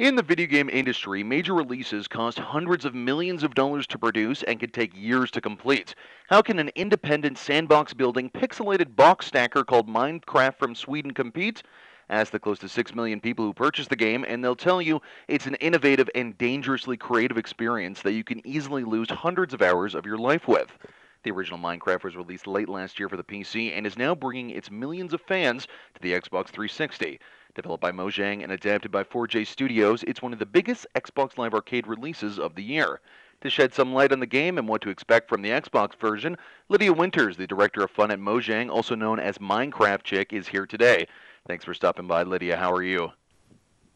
In the video game industry, major releases cost hundreds of millions of dollars to produce and can take years to complete. How can an independent sandbox building pixelated box stacker called Minecraft from Sweden compete? Ask the close to 6 million people who purchased the game, and they'll tell you it's an innovative and dangerously creative experience that you can easily lose hundreds of hours of your life with. The original Minecraft was released late last year for the PC and is now bringing its millions of fans to the Xbox 360. Developed by Mojang and adapted by 4J Studios, it's one of the biggest Xbox Live Arcade releases of the year. To shed some light on the game and what to expect from the Xbox version, Lydia Winters, the director of fun at Mojang, also known as Minecraft Chick, is here today. Thanks for stopping by, Lydia. How are you?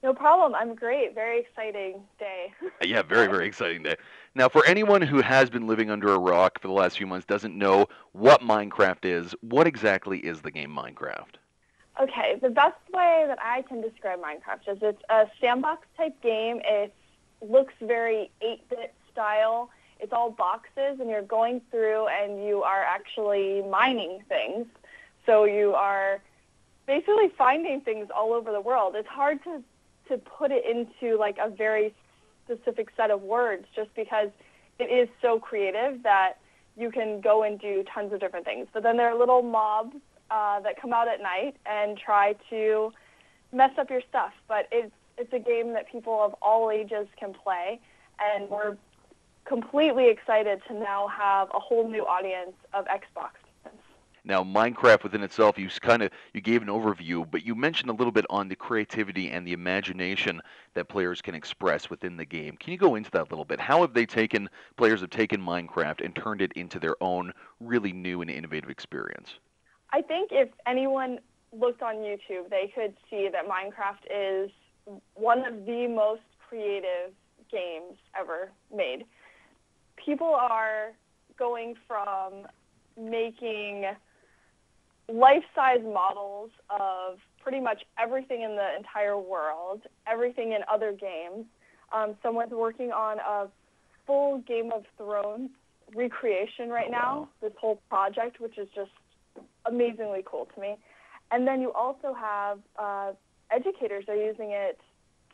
No problem. I'm great. Very exciting day. Yeah, very, very exciting day. Now, for anyone who has been living under a rock for the last few months, doesn't know what Minecraft is, what exactly is the game Minecraft? Okay, the best way that I can describe Minecraft is it's a sandbox type game. It looks very 8-bit style. It's all boxes, and you're going through and you are actually mining things. So you are basically finding things all over the world. It's hard to put it into like a very specific set of words just because it is so creative that you can go and do tons of different things. But then there are little mobs that come out at night and try to mess up your stuff. But it's a game that people of all ages can play, and we're completely excited to now have a whole new audience of Xbox fans. Now, Minecraft within itself, you gave an overview, but you mentioned a little bit on the creativity and the imagination that players can express within the game. Can you go into that a little bit? How have players have taken Minecraft and turned it into their own really new and innovative experience? I think if anyone looked on YouTube, they could see that Minecraft is one of the most creative games ever made. People are going from making life-size models of pretty much everything in the entire world, everything in other games. Someone's working on a full Game of Thrones recreation right now, this whole project, which is just amazingly cool to me. And then you also have educators are using it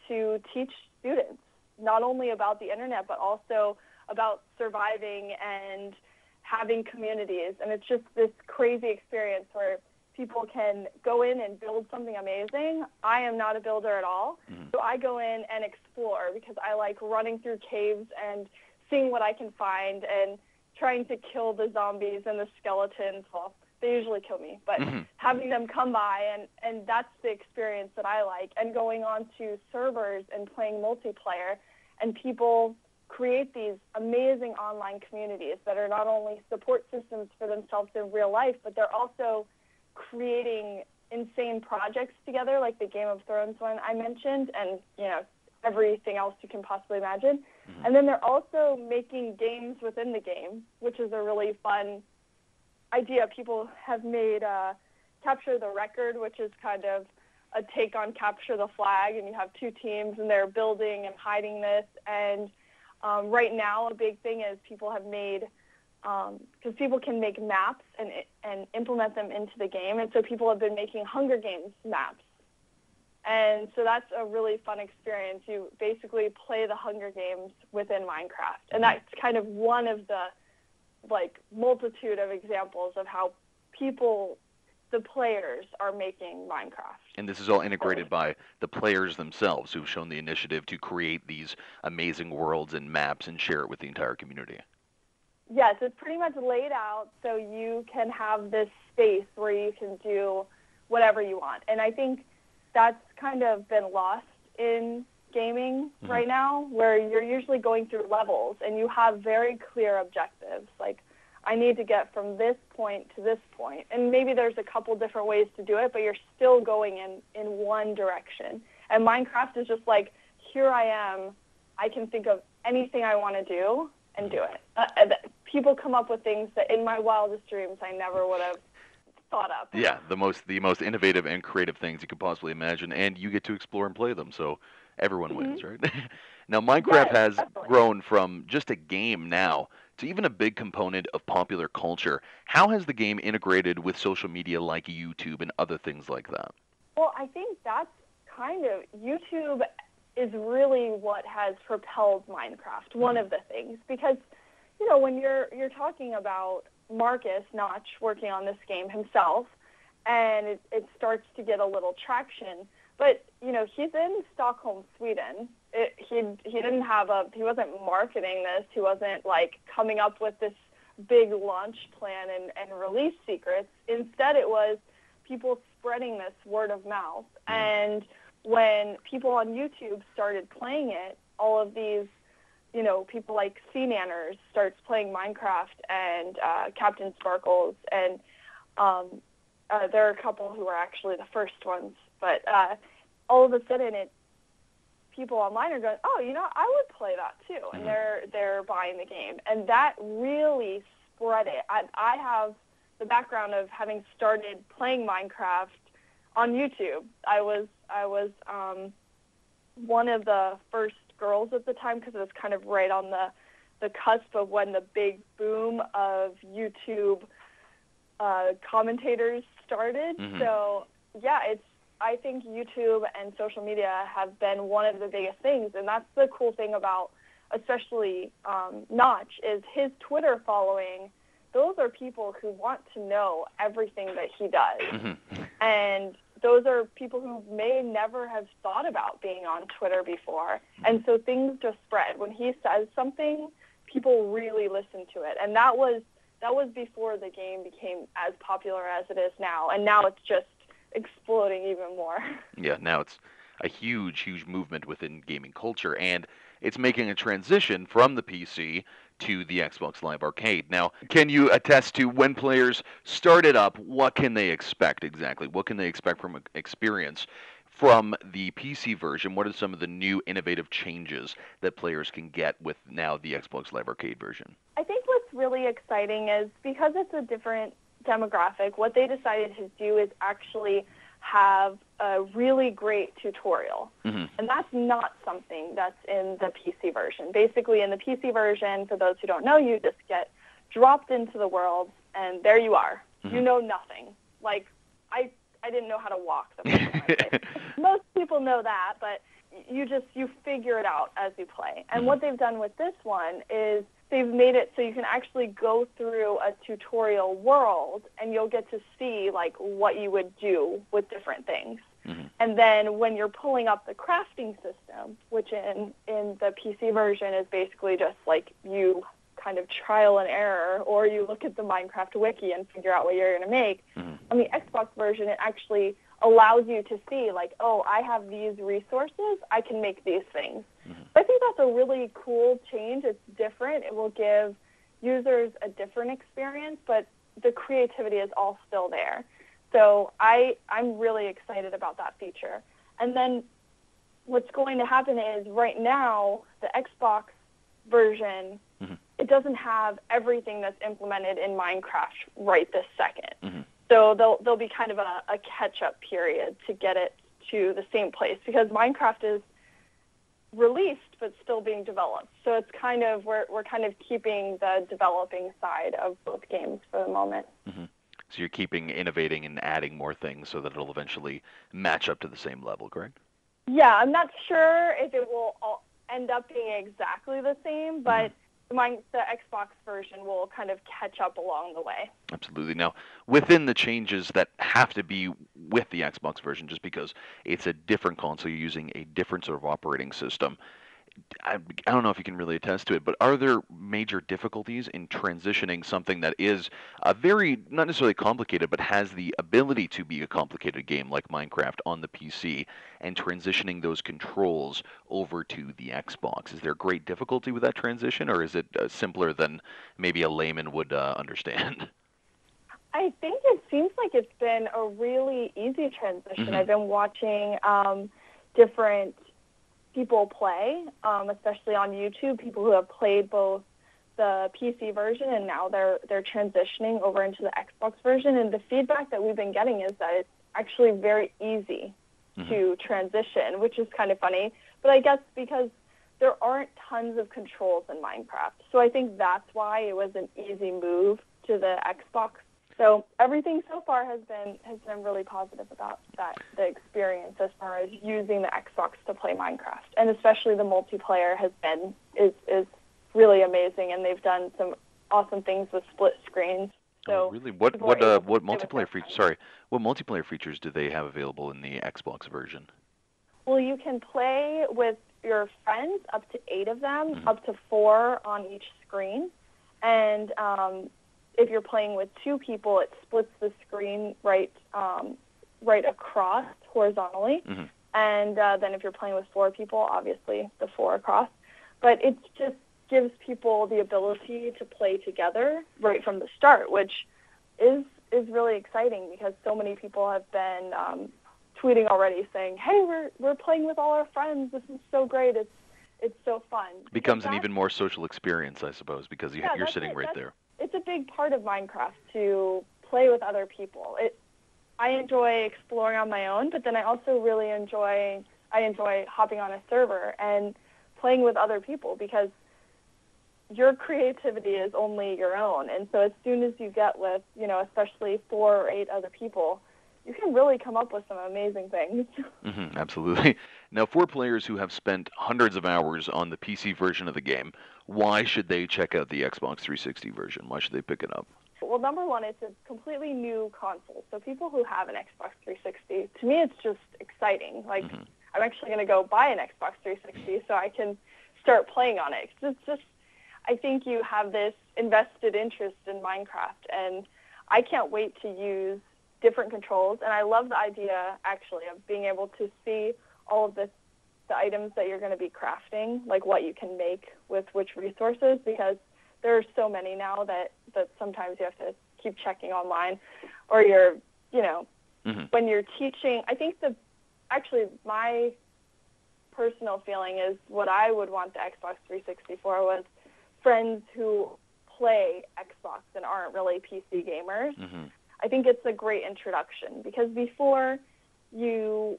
to teach students, not only about the internet, but also about surviving and having communities. And it's just this crazy experience where people can go in and build something amazing. I am not a builder at all, so I go in and explore because I like running through caves and seeing what I can find and trying to kill the zombies and the skeletons. Well, they usually kill me, but having them come by, and that's the experience that I like. And going on to servers and playing multiplayer, and people create these amazing online communities that are not only support systems for themselves in real life, but they're also creating insane projects together, like the Game of Thrones one I mentioned, and everything else you can possibly imagine. And then they're also making games within the game, which is a really fun idea. People have made Capture the Record, which is kind of a take on Capture the Flag, and you have two teams, and they're building and hiding this. And right now, a big thing is people have made, because people can make maps and implement them into the game, and so people have been making Hunger Games maps. And so that's a really fun experience. You basically play the Hunger Games within Minecraft, and that's kind of one of the multitude of examples of how the players are making Minecraft. And this is all integrated by the players themselves who've shown the initiative to create these amazing worlds and maps and share it with the entire community. Yes, it's pretty much laid out so you can have this space where you can do whatever you want. And I think that's kind of been lost in gaming right now, where you're usually going through levels and you have very clear objectives. Like, I need to get from this point to this point. And maybe there's a couple different ways to do it, but you're still going in one direction. And Minecraft is just like, here I am. I can think of anything I want to do and do it. People come up with things that in my wildest dreams I never would have thought up. Yeah, the most innovative and creative things you could possibly imagine, and you get to explore and play them, so everyone wins, right? Now, Minecraft has grown from just a game now to even a big component of popular culture. How has the game integrated with social media like YouTube and other things like that? Well, I think that's kind of, YouTube is really what has propelled Minecraft, one of the things. Because, you know, when you're talking about Marcus Notch working on this game himself, and it starts to get a little traction, but, you know, he's in Stockholm, Sweden. He wasn't marketing this. He wasn't, like, coming up with this big launch plan and release secrets. Instead, it was people spreading this word of mouth. And when people on YouTube started playing it, all of these, you know, people like Sea starts playing Minecraft, and Captain Sparkles, and there are a couple who are actually the first ones, but all of a sudden people online are going, oh, you know, I would play that too, and they're buying the game, and that really spread it. I have the background of having started playing Minecraft on YouTube. I was one of the first girls at the time, because it was kind of right on the cusp of when the big boom of YouTube commentators started. So yeah, I think YouTube and social media have been one of the biggest things, and that's the cool thing about especially Notch, is his Twitter following. Those are people who want to know everything that he does. And those are people who may never have thought about being on Twitter before. And so things just spread. When he says something, people really listen to it. And that was before the game became as popular as it is now. And now it's just exploding even more. Yeah, now it's a huge, huge movement within gaming culture, and it's making a transition from the PC to the Xbox Live Arcade. Now, can you attest to when players start it up, what can they expect exactly? What can they expect from experience from the PC version? What are some of the new innovative changes that players can get with now the Xbox Live Arcade version? I think what's really exciting is, because it's a different demographic, what they decided to do is actually have a really great tutorial. And that's not something that's in the PC version. Basically, in the PC version, for those who don't know, you just get dropped into the world, and there you are. You know nothing. Like, I didn't know how to walk the first time I played. Most people know that, but you figure it out as you play. And what they've done with this one is they've made it so you can actually go through a tutorial world, and you'll get to see, like, what you would do with different things. And then when you're pulling up the crafting system, which in the PC version is basically just like you kind of trial and error, or you look at the Minecraft wiki and figure out what you're going to make. On the Xbox version, it actually allows you to see, like, oh, I have these resources, I can make these things. I think that's a really cool change. It's different. It will give users a different experience, but the creativity is all still there. So I'm really excited about that feature. And then what's going to happen is, right now, the Xbox version, it doesn't have everything that's implemented in Minecraft right this second. So there'll be kind of a catch-up period to get it to the same place, because Minecraft is released but still being developed. So it's kind of, we're kind of keeping the developing side of both games for the moment. So you're keeping innovating and adding more things so that it'll eventually match up to the same level, correct? Yeah, I'm not sure if it will all end up being exactly the same, but the Xbox version will kind of catch up along the way. Absolutely. Now, within the changes that have to be with the Xbox version, just because it's a different console, you're using a different sort of operating system, I don't know if you can really attest to it, but are there major difficulties in transitioning something that is a very, not necessarily complicated, but has the ability to be a complicated game like Minecraft on the PC, and transitioning those controls over to the Xbox? Is there great difficulty with that transition, or is it simpler than maybe a layman would understand? I think it seems like it's been a really easy transition. I've been watching different people play, especially on YouTube, people who have played both the PC version and now they're transitioning over into the Xbox version. And the feedback that we've been getting is that it's actually very easy to transition, which is kind of funny. But I guess because there aren't tons of controls in Minecraft. So I think that's why it was an easy move to the Xbox So everything so far has been really positive about the experience as far as using the Xbox to play Minecraft, and especially the multiplayer is really amazing, and they've done some awesome things with split screens. So really? What multiplayer features? Sorry, what multiplayer features do they have available in the Xbox version? Well, you can play with your friends, up to 8 of them, up to 4 on each screen, and if you're playing with 2 people, it splits the screen right across horizontally. And then if you're playing with 4 people, obviously the 4 across. But it just gives people the ability to play together right from the start, which is really exciting because so many people have been tweeting already saying, "Hey, we're playing with all our friends. This is so great. It's so fun." Becomes an even more social experience, I suppose, because you're sitting right there. It's a big part of Minecraft to play with other people. I enjoy exploring on my own, but then I also really enjoy hopping on a server and playing with other people because your creativity is only your own. And so as soon as you get with, especially 4 or 8 other people, you can really come up with some amazing things. Absolutely. Now, for players who have spent hundreds of hours on the PC version of the game, why should they check out the Xbox 360 version? Why should they pick it up? Well, number one, it's a completely new console. So people who have an Xbox 360, to me, it's just exciting. Like, I'm actually going to go buy an Xbox 360 so I can start playing on it. It's just, I think you have this invested interest in Minecraft, and I can't wait to use different controls. And I love the idea, actually, of being able to see all of the items that you're going to be crafting, like what you can make with which resources, because there are so many now that sometimes you have to keep checking online, or you're, when you're teaching. I think my personal feeling is what I would want the Xbox 360 for was friends who play Xbox and aren't really PC gamers. I think it's a great introduction because before you're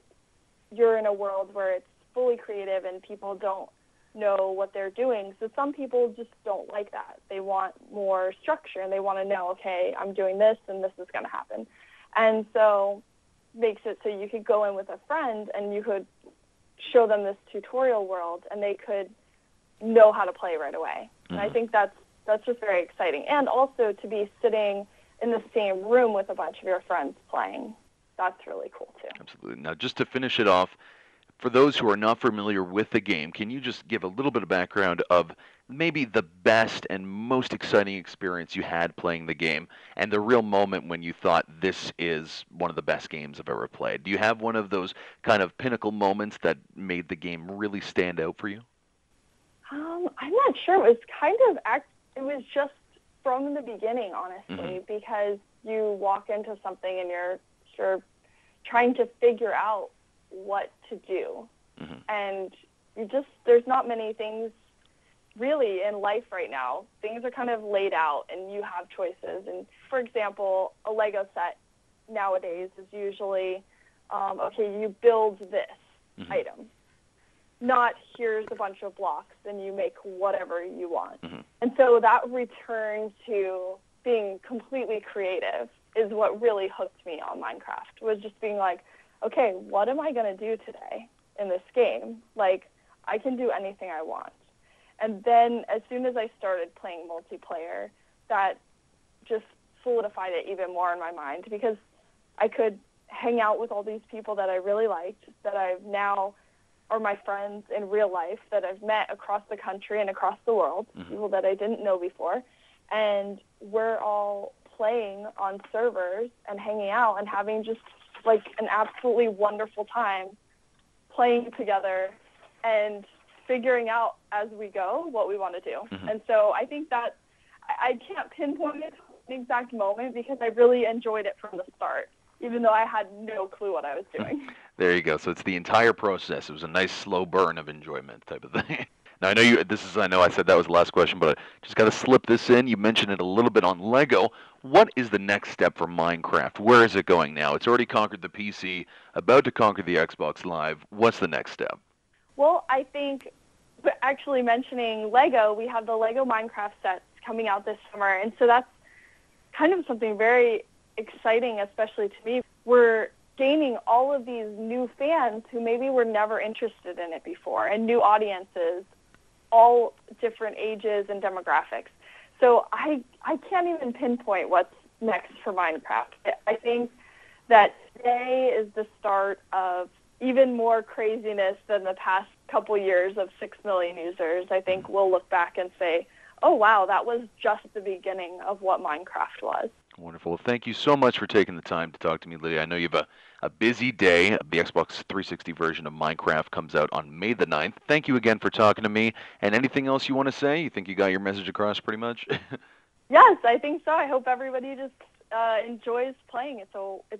in a world where it's fully creative and people don't know what they're doing. So some people just don't like that. They want more structure and they want to know, okay, I'm doing this and this is going to happen. And so makes it so you could go in with a friend and you could show them this tutorial world and they could know how to play right away. And I think that's just very exciting. And also to be sitting in the same room with a bunch of your friends playing. That's really cool too. Absolutely. Now, just to finish it off, for those who are not familiar with the game, can you just give a little bit of background of maybe the best and most exciting experience you had playing the game and the real moment when you thought this is one of the best games I've ever played? Do you have one of those kind of pinnacle moments that made the game really stand out for you? I'm not sure. It was just from the beginning, honestly, because you walk into something and you're trying to figure out what to do. And there's not many things really in life right now. Things are kind of laid out and you have choices. And for example, a Lego set nowadays is usually, okay, you build this item. Not here's a bunch of blocks and you make whatever you want. And so that return to being completely creative is what really hooked me on Minecraft, was just being like, okay, what am I going to do today in this game? Like, I can do anything I want. And then as soon as I started playing multiplayer, that just solidified it even more in my mind because I could hang out with all these people that I really liked, that I've now are my friends in real life, that I've met across the country and across the world, people that I didn't know before. And we're all playing on servers and hanging out and having just like an absolutely wonderful time playing together and figuring out as we go what we want to do. And so I think that I can't pinpoint it to an exact moment because I really enjoyed it from the start, even though I had no clue what I was doing. There you go. So it's the entire process. It was a nice slow burn of enjoyment type of thing. Now, I know I said that was the last question, but I just got to slip this in. You mentioned it a little bit on Lego. What is the next step for Minecraft? Where is it going now? It's already conquered the PC, about to conquer the Xbox Live. What's the next step? Well, I think, actually mentioning Lego, we have the Lego Minecraft sets coming out this summer, and so that's kind of something very exciting, especially to me. We're gaining all of these new fans who maybe were never interested in it before, and new audiences, all different ages and demographics. So I can't even pinpoint what's next for Minecraft. I think that today is the start of even more craziness than the past couple years of 6 million users. I think we'll look back and say, oh, wow, that was just the beginning of what Minecraft was. Wonderful. Thank you so much for taking the time to talk to me, Lydia. I know you have a busy day. The Xbox 360 version of Minecraft comes out on May the 9th. Thank you again for talking to me. And anything else you want to say? You think you got your message across pretty much? Yes, I think so. I hope everybody just enjoys playing. It's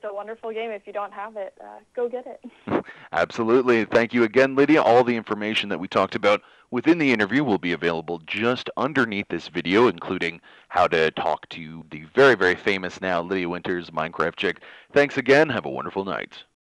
a wonderful game. If you don't have it, go get it. Absolutely. Thank you again, Lydia. All the information that we talked about within the interview will be available just underneath this video, including how to talk to the very, very famous now Lydia Winters, Minecraft chick. Thanks again. Have a wonderful night.